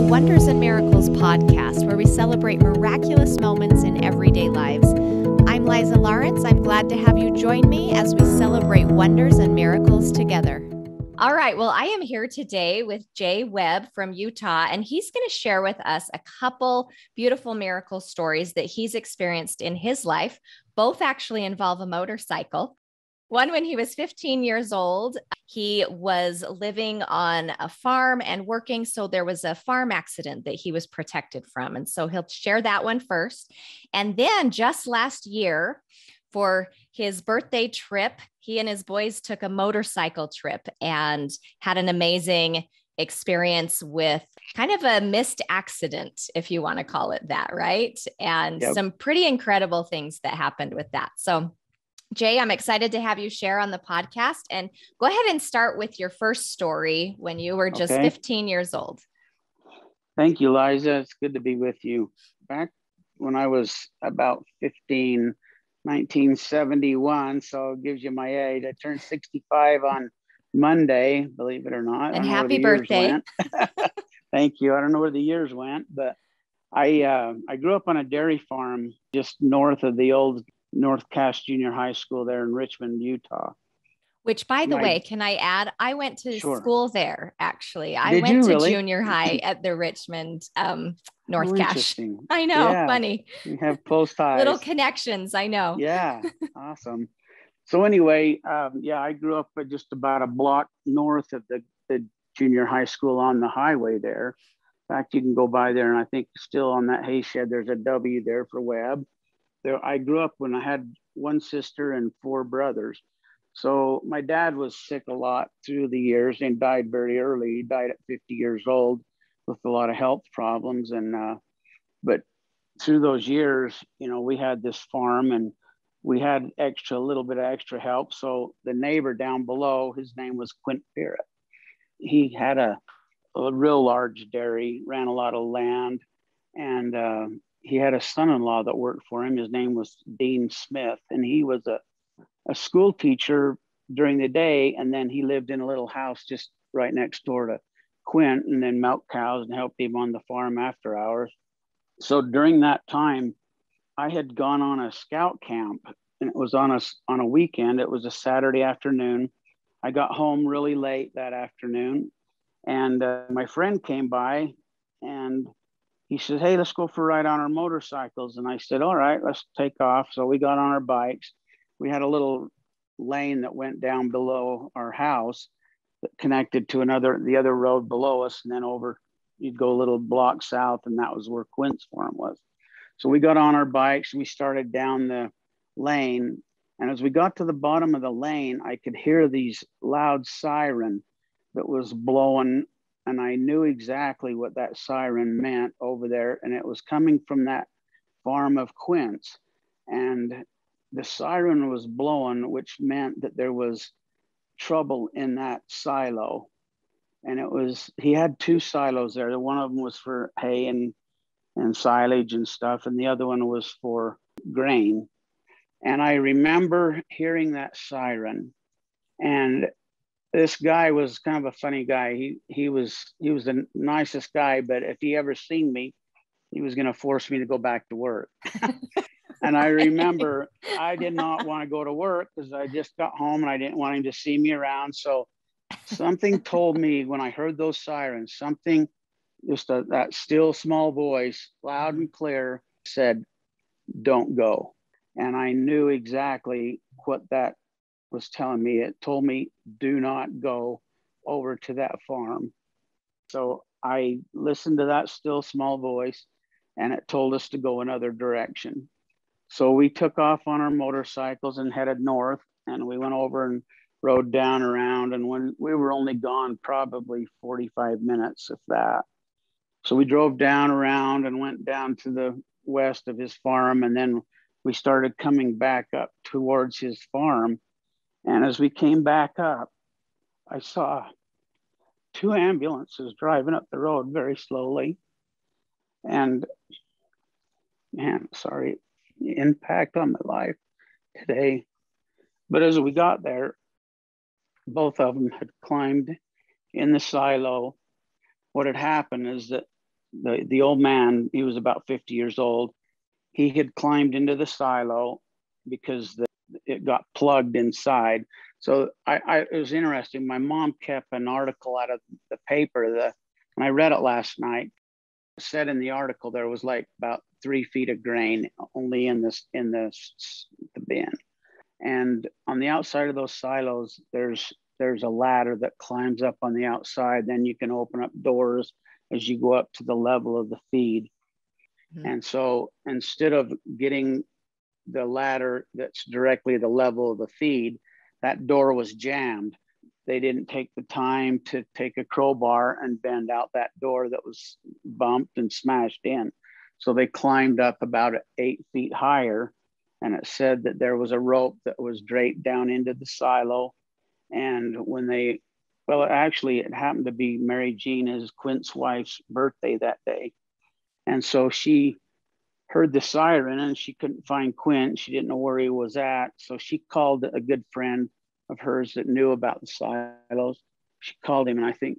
Wonders and Miracles podcast, where we celebrate miraculous moments in everyday lives. I'm Liza Lawrence. I'm glad to have you join me as we celebrate wonders and miracles together. All right. Well, I am here today with Jay Webb from Utah, and he's going to share with us a couple beautiful miracle stories that he's experienced in his life. Both actually involve a motorcycle. One, when he was 15 years old, he was living on a farm and working. So there was a farm accident that he was protected from. And so he'll share that one first. And then just last year, for his birthday trip, he and his boys took a motorcycle trip and had an amazing experience with kind of a missed accident, if you want to call it that, right? And some pretty incredible things that happened with that. So Jay, I'm excited to have you share on the podcast, and go ahead and start with your first story when you were just 15 years old. Thank you, Liza. It's good to be with you. Back when I was about 15, 1971, so it gives you my age. I turned 65 on Monday, believe it or not. And happy birthday. Thank you. I don't know where the years went, but I grew up on a dairy farm just north of the old North Cass Junior High School there in Richmond, Utah. Which, by the way, can I add, I went to school there, actually. I Did went you to really? junior high at the Richmond North Cass. I know, funny. We have close ties. Little connections, I know. Yeah, awesome. So anyway, I grew up just about a block north of the junior high school on the highway there. In fact, you can go by there, and I think still on that hay shed, there's a W there for Webb. There, I grew up when I had one sister and four brothers. So my dad was sick a lot through the years and died very early. He died at 50 years old with a lot of health problems. And but through those years, we had this farm and we had a little bit of extra help. So the neighbor down below, his name was Quint Barrett. He had a real large dairy, ran a lot of land, and he had a son-in-law that worked for him. His name was Dean Smith, and he was a school teacher during the day. And then he lived in a little house just right next door to Quint, and then milked cows and helped him on the farm after hours. So during that time, I had gone on a scout camp, and it was on a weekend. It was a Saturday afternoon. I got home really late that afternoon, and my friend came by, and he said, "Hey, let's go for a ride on our motorcycles." And I said, "All right, let's take off." So we got on our bikes. We had a little lane that went down below our house that connected to the other road below us. And then over, you'd go a little block south, and that was where Quint's farm was. So we got on our bikes, we started down the lane. And as we got to the bottom of the lane, I could hear these loud siren that was blowing. And I knew exactly what that siren meant over there. And it was coming from that farm of Quint's. And the siren was blowing, which meant that there was trouble in that silo. And he had two silos there. One of them was for hay and silage and stuff. And the other one was for grain. And I remember hearing that siren. And this guy was kind of a funny guy. He was the nicest guy, but if he ever seen me, he was going to force me to go back to work. And I remember I did not want to go to work because I just got home and I didn't want him to see me around. So something told me when I heard those sirens, that still small voice, loud and clear, said, "Don't go." And I knew exactly what that was telling me. It told me, do not go over to that farm. So I listened to that still small voice, and it told us to go another direction. So we took off on our motorcycles and headed north, and we went over and rode down around. And when we were only gone probably 45 minutes, if that. So we drove down around and went down to the west of his farm. And then we started coming back up towards his farm. And as we came back up, I saw two ambulances driving up the road very slowly. And man, sorry, the impact on my life today. But as we got there, both of them had climbed in the silo. What had happened is that the old man, he was about 50 years old. He had climbed into the silo because it got plugged inside. So it was interesting. My mom kept an article out of the paper, and I read it last night. It said in the article there was like about 3 feet of grain only in the bin. And on the outside of those silos, there's a ladder that climbs up on the outside. Then you can open up doors as you go up to the level of the feed. Mm-hmm. And so instead of getting the ladder that's directly the level of the feed, that door was jammed. They didn't take the time to take a crowbar and bend out that door that was bumped and smashed in. So they climbed up about 8 feet higher, and it said that there was a rope that was draped down into the silo. And it happened to be Mary Jean, his Quint's wife's birthday that day. And so she heard the siren and she couldn't find Quint. She didn't know where he was at. So she called a good friend of hers that knew about the silos. She called him, and I think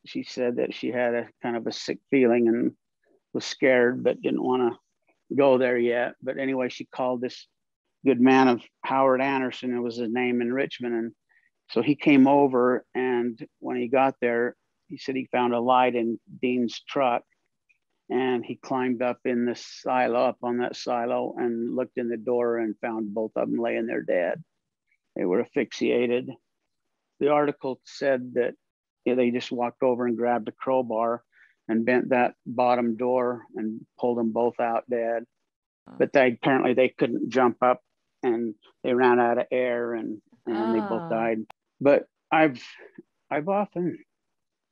she said that she had a kind of a sick feeling and was scared, but didn't want to go there yet. But anyway, she called this good man of Howard Anderson, it was his name, in Richmond. And so he came over, and when he got there, he said he found a light in Dean's truck, and he climbed up in the silo, up on that silo, and looked in the door and found both of them laying there dead. They were asphyxiated. The article said that they just walked over and grabbed a crowbar and bent that bottom door and pulled them both out dead. But apparently they couldn't jump up, and they ran out of air, and they both died. But I've often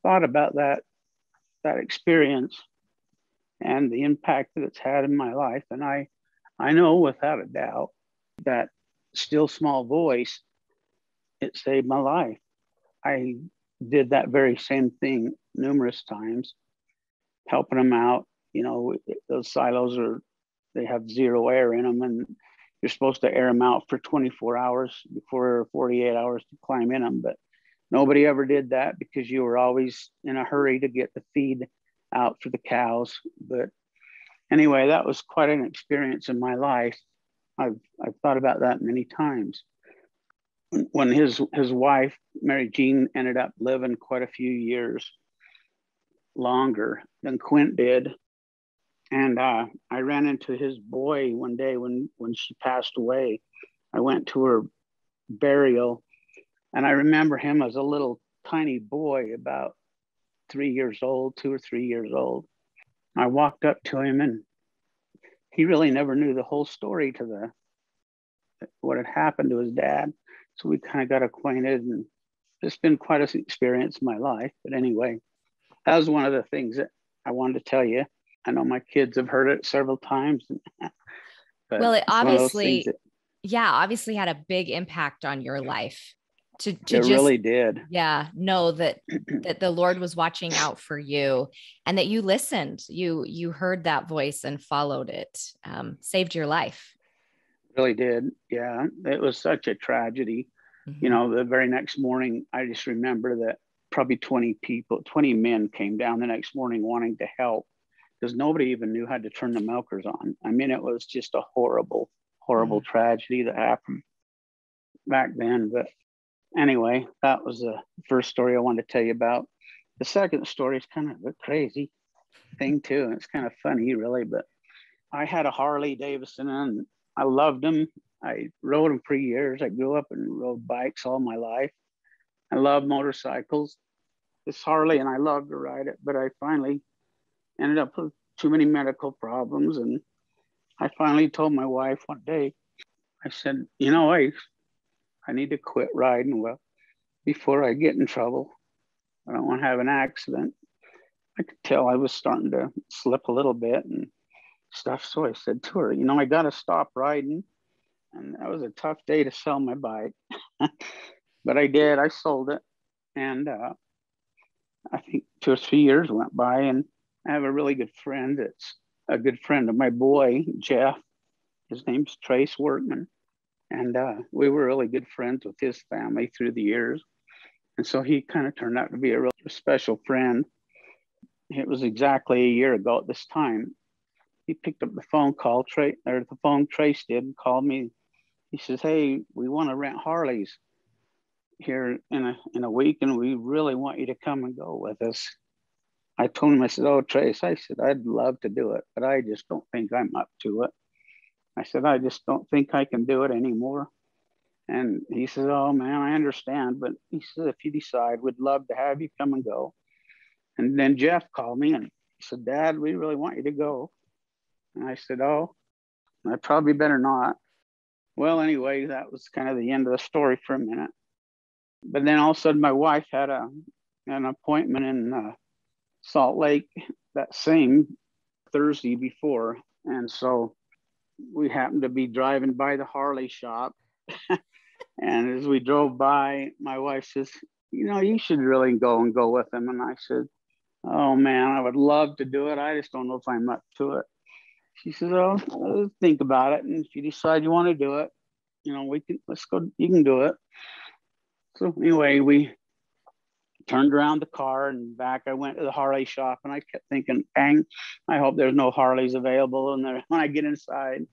thought about that experience and the impact that it's had in my life. And I know without a doubt that still small voice, it saved my life. I did that very same thing numerous times, helping them out. You know, those silos they have zero air in them, and you're supposed to air them out for 24 hours before 48 hours to climb in them. But nobody ever did that because you were always in a hurry to get the feed out for the cows. But anyway, that was quite an experience in my life. I've thought about that many times. When his wife, Mary Jean, ended up living quite a few years longer than Quint did. And I ran into his boy one day when she passed away. I went to her burial, and I remember him as a little tiny boy, about 3 years old, 2 or 3 years old. I walked up to him, and he really never knew the whole story to what had happened to his dad. So we kind of got acquainted, and it's been quite an experience in my life. But anyway, that was one of the things that I wanted to tell you. I know my kids have heard it several times. Well, it obviously had a big impact on your life. It really did. Yeah, know that the Lord was watching out for you, and that you listened. You heard that voice and followed it. Saved your life. Really did. Yeah, it was such a tragedy. Mm-hmm. You know, the very next morning, I just remember that probably 20 men came down the next morning wanting to help, because nobody even knew how to turn the milkers on. I mean, it was just a horrible tragedy that happened back then. But anyway, that was the first story I wanted to tell you about. The second story is kind of a crazy thing too, and it's kind of funny, really. But I had a Harley Davidson, and I loved them. I rode them for years. I grew up and rode bikes all my life. I love motorcycles. This Harley, and I loved to ride it, but I finally ended up with too many medical problems. And I finally told my wife one day, I said, you know, I need to quit riding before I get in trouble. I don't want to have an accident. I could tell I was starting to slip a little bit and stuff. So I said to her, you know, I got to stop riding. And that was a tough day to sell my bike. But I did. I sold it. And I think 2 or 3 years went by, and I have a really good friend. It's a good friend of my boy, Jeff. His name's Trace Workman. And we were really good friends with his family through the years. And so he kind of turned out to be a real special friend. it was exactly a year ago at this time. He picked up the phone call, Trace did, and called me. He says, "Hey, we want to rent Harleys here in a week, and we really want you to come and go with us." I told him, I said, "Oh, Trace," I said, "I'd love to do it, but I just don't think I'm up to it." I said, "I just don't think I can do it anymore." And he says, "Oh man, I understand, but," he said, "if you decide, we'd love to have you come and go." And then Jeff called me and he said, "Dad, we really want you to go." And I said, "Oh, I probably better not." Well, anyway, that was kind of the end of the story for a minute. But then all of a sudden, my wife had an appointment in Salt Lake that same Thursday before. And so we happened to be driving by the Harley shop. And as we drove by, my wife says, "You should really go with them." And I said, "Oh man, I would love to do it. I just don't know if I'm up to it." She says, "Oh, think about it. And if you decide you want to do it, let's go, you can do it." So anyway, we turned around the car and back. I went to the Harley shop and I kept thinking, "Dang, I hope there's no Harleys available." And then when I get inside,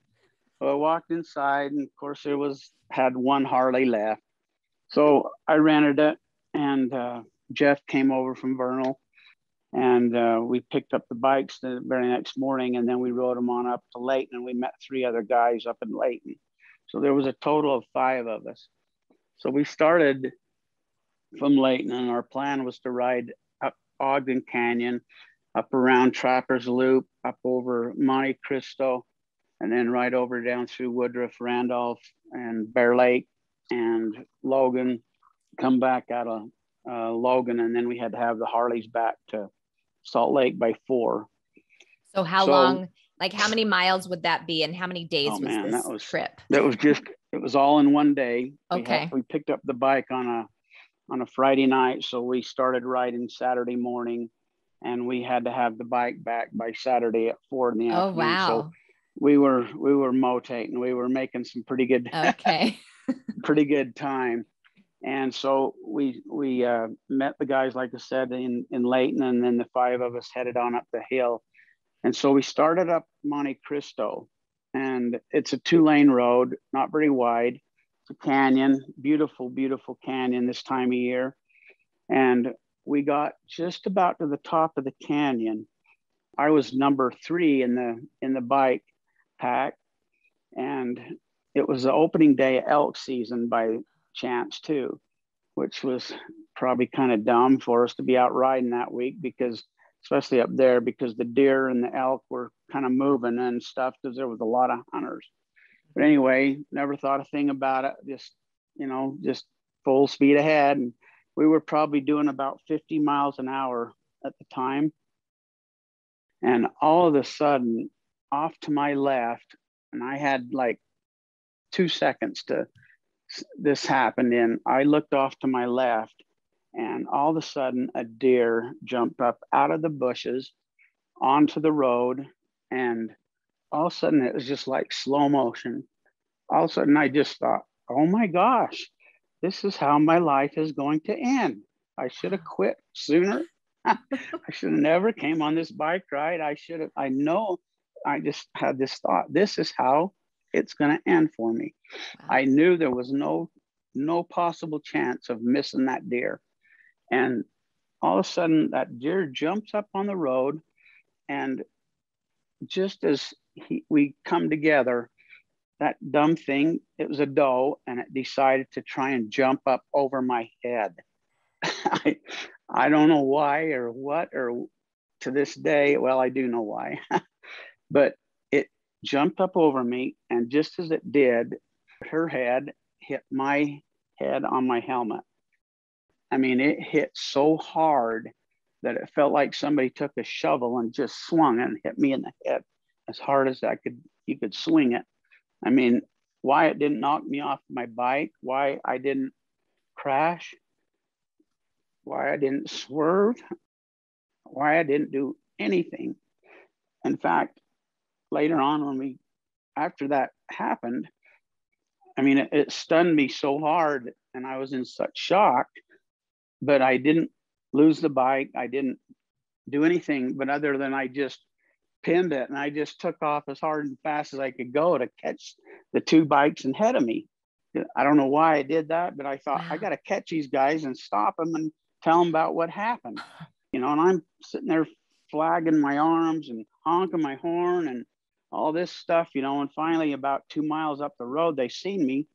so I walked inside and of course had one Harley left. So I rented it and Jeff came over from Vernal and we picked up the bikes the very next morning and then we rode them on up to Layton and we met 3 other guys up in Layton. So there was a total of 5 of us. So we started from Layton and our plan was to ride up Ogden Canyon, up around Trappers Loop, up over Monte Cristo, and then right over down through Woodruff, Randolph, and Bear Lake and Logan, come back out of Logan, and then we had to have the Harleys back to Salt Lake by 4. So how long, like how many miles would that be and how many days was this trip? It was all in one day. Okay. We picked up the bike on a Friday night, so we started riding Saturday morning and we had to have the bike back by Saturday at 4 in the afternoon. Oh, wow. So we were motating. We were making some pretty good, pretty good time. And so we met the guys, like I said, in Layton, and then the 5 of us headed on up the hill. And so we started up Monte Cristo, and it's a 2-lane road, not very wide. It's a canyon, beautiful, beautiful canyon this time of year. And we got just about to the top of the canyon. I was number 3 in the bike pack, and it was the opening day of elk season by chance too, which was probably kind of dumb for us to be out riding that week, because especially up there, because the deer and the elk were kind of moving and stuff, because there was a lot of hunters. But anyway, never thought a thing about it. Just full speed ahead. And we were probably doing about 50 miles an hour at the time. And all of a sudden, off to my left, and I had like 2 seconds to this happened in, I looked off to my left, and all of a sudden a deer jumped up out of the bushes onto the road, and all of a sudden it was just like slow motion. All of a sudden I just thought, oh my gosh, this is how my life is going to end. I should have quit sooner. I should have never came on this bike ride. I just had this thought, this is how it's going to end for me. Wow. I knew there was no possible chance of missing that deer. And all of a sudden that deer jumps up on the road, and just as we come together, that dumb thing, it was a doe, and it decided to try and jump up over my head. I don't know why or what, or to this day, well, I do know why, but it jumped up over me, and just as it did, her head hit my head on my helmet. I mean, it hit so hard that it felt like somebody took a shovel and just swung and hit me in the head as hard as you could swing it. I mean, why it didn't knock me off my bike, why I didn't crash, why I didn't swerve, why I didn't do anything. In fact, later on, after that happened, I mean, it stunned me so hard and I was in such shock, but I didn't lose the bike. I didn't do anything, but other than I just pinned it and I just took off as hard and fast as I could go to catch the two bikes ahead of me. I don't know why I did that, but I thought, Wow. I got to catch these guys and stop them and tell them about what happened. And I'm sitting there flagging my arms and honking my horn and all this stuff, and finally about 2 miles up the road, they seen me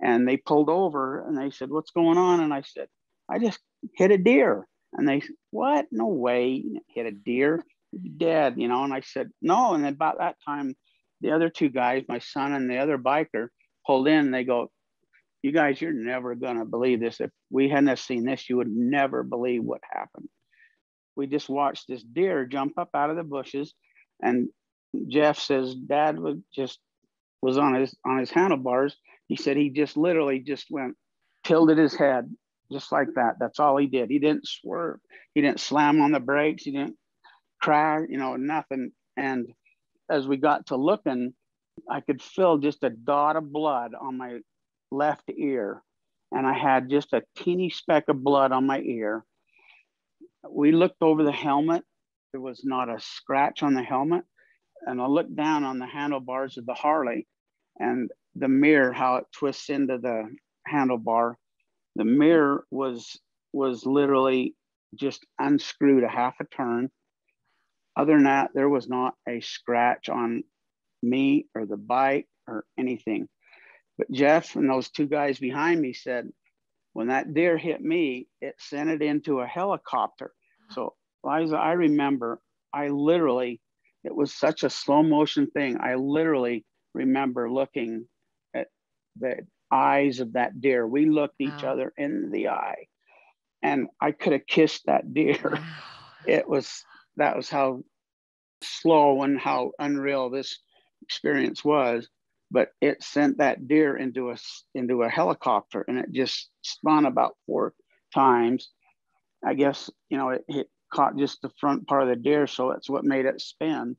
and they pulled over and they said, "What's going on?" And I said, "I just hit a deer." And they said, "What? No way, you hit a deer. You're dead," And I said, "No." And about that time, the other two guys, my son and the other biker, pulled in and they go, "You guys, you're never going to believe this. If we hadn't have seen this, you would never believe what happened. We just watched this deer jump up out of the bushes." And Jeff says Dad was on his handlebars. He said he just literally just tilted his head just like that. That's all he did. He didn't swerve. He didn't slam on the brakes. He didn't crash, nothing. And as we got to looking, I could feel just a dot of blood on my left ear. And I had just a teeny speck of blood on my ear. We looked over the helmet. There was not a scratch on the helmet. And I looked down on the handlebars of the Harley and the mirror, how it twists into the handlebar. The mirror was literally just unscrewed a half a turn. Other than that, there was not a scratch on me or the bike or anything. But Jeff and those two guys behind me said, when that deer hit me, it sent it into a helicopter. So Liza, I remember, it was such a slow motion thing. I literally remember looking at the eyes of that deer. We looked each other in the eye and I could have kissed that deer. Wow. That was how slow and how unreal this experience was. But it sent that deer into a helicopter and it just spun about 4 times. I guess, it caught just the front part of the deer. So that's what made it spin.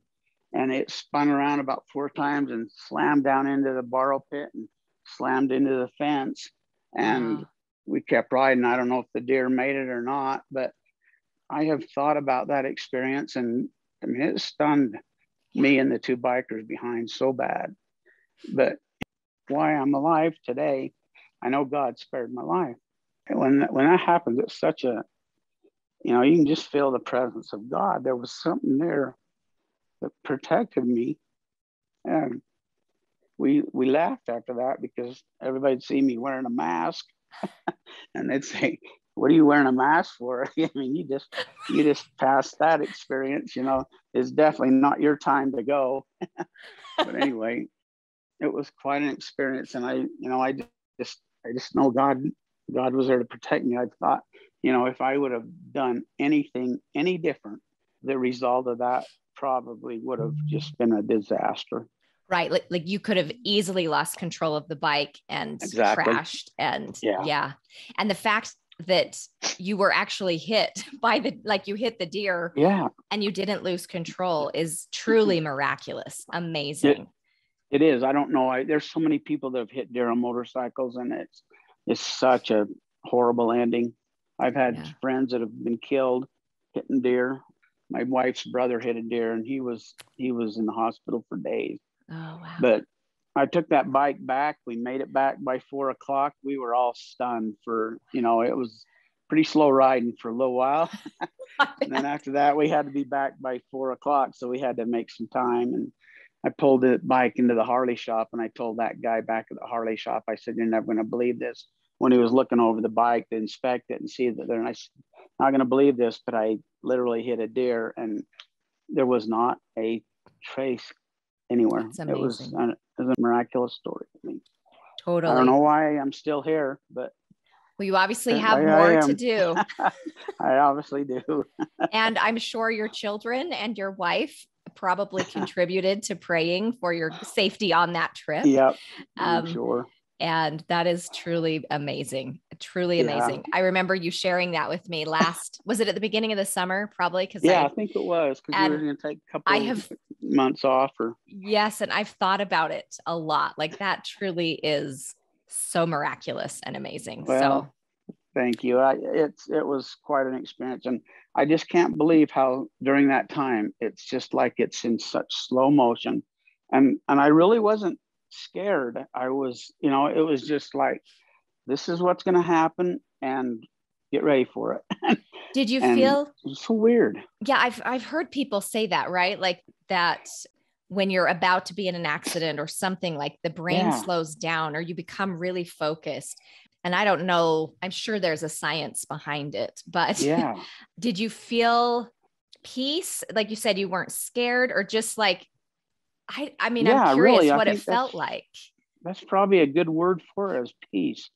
And it spun around about 4 times and slammed down into the borrow pit and slammed into the fence. And we kept riding. I don't know if the deer made it or not, but I have thought about that experience. And I mean, it stunned me and the two bikers behind so bad. But why I'm alive today, I know God spared my life. And when that happens, it's such a, you can just feel the presence of God. There was something there that protected me. And we laughed after that because everybody'd see me wearing a mask and they'd say, "What are you wearing a mask for?" I mean, you just passed that experience, it's definitely not your time to go. But anyway, it was quite an experience. And I just know God was there to protect me. I thought, if I would have done anything any different, the result of that probably would have just been a disaster. Right. Like you could have easily lost control of the bike and crashed. And yeah. And the fact that you were actually hit you hit the deer and you didn't lose control is truly miraculous. Amazing. It is. I don't know. There's so many people that have hit deer on motorcycles and it's such a horrible ending. I've had friends that have been killed hitting deer. My wife's brother hit a deer and he was in the hospital for days. Oh, wow. But I took that bike back. We made it back by 4 o'clock. We were all stunned for, it was pretty slow riding for a little while. And then after that, we had to be back by 4 o'clock. So we had to make some time. And I pulled the bike into the Harley shop and I told that guy back at the Harley shop, I said, "You're never going to believe this." When he was looking over the bike to inspect it and see that there, and I said, "Not going to believe this, but I literally hit a deer and there was not a trace anywhere." It was a miraculous story to me. Totally. I don't know why I'm still here, but well, you obviously have more to do. I obviously do. And I'm sure your children and your wife probably contributed to praying for your safety on that trip. Yep, I'm sure. And that is truly amazing. Truly amazing. I remember you sharing that with me was it at the beginning of the summer? Probably. I think it was because we were going to take a couple of months off. Yes. And I've thought about it a lot. Like that truly is so miraculous and amazing. Well, Thank you. It was quite an experience, and I just can't believe how during that time it's just like it's in such slow motion, and I really wasn't scared. I was, it was just like, this is what's going to happen, and get ready for it. Did you feel it's so weird? Yeah, I've heard people say that, right? Like that when you're about to be in an accident or something, like the brain slows down or you become really focused. And I don't know, I'm sure there's a science behind it, but did you feel peace? Like you said, you weren't scared, or just like, I mean, I'm curious really, what it felt like. That's probably a good word for it, is peace.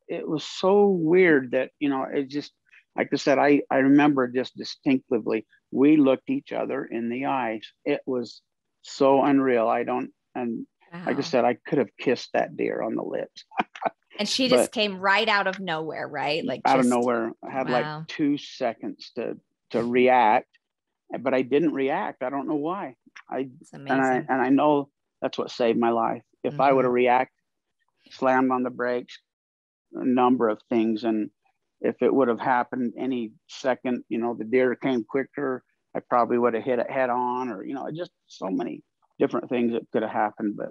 It was so weird that, it just, like I said, I remember just distinctively, we looked each other in the eyes. It was so unreal. Like I said, I could have kissed that deer on the lips. And she just came right out of nowhere, right? Like out of nowhere. I had like 2 seconds to react, but I didn't react. I don't know why. It's amazing. And I know that's what saved my life. If I would have reacted, slammed on the brakes, a number of things, and if it would have happened any second, the deer came quicker, I probably would have hit it head on, or just so many different things that could have happened. But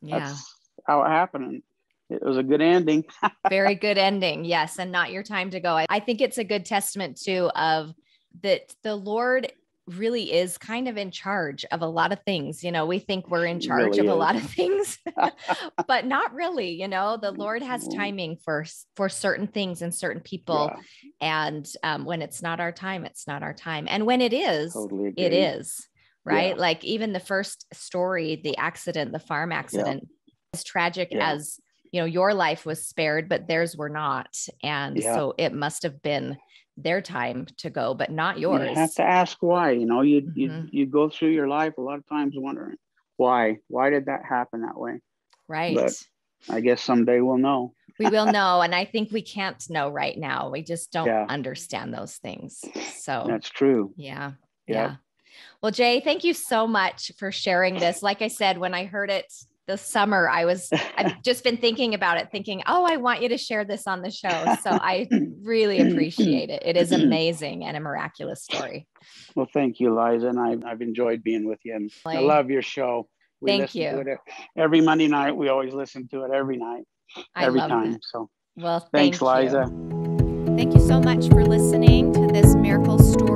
that's how it happened. And it was a good ending. Very good ending. Yes. And not your time to go. I think it's a good testament too of that the Lord really is kind of in charge of a lot of things. We think we're in charge of a lot of things, but not really. The Lord has timing for certain things and certain people. And when it's not our time, it's not our time. And when it is, it is, right? Yeah. Like even the first story, the accident, the farm accident, as tragic as, your life was spared, but theirs were not. And so it must have been their time to go, but not yours. You have to ask why. You go through your life a lot of times wondering why did that happen that way? Right. But I guess someday we'll know. We will know. And I think we can't know right now. We just don't understand those things. So that's true. Yeah. Well, Jay, thank you so much for sharing this. Like I said, when I heard it this summer, I've just been thinking about it, thinking, I want you to share this on the show. So I really appreciate it. It is amazing and a miraculous story. Well, thank you, Liza. And I've enjoyed being with you. And I love your show. Thank you. To it every Monday night. We always listen to it every night, every time. That. So well, thanks, you. Liza. Thank you so much for listening to this miracle story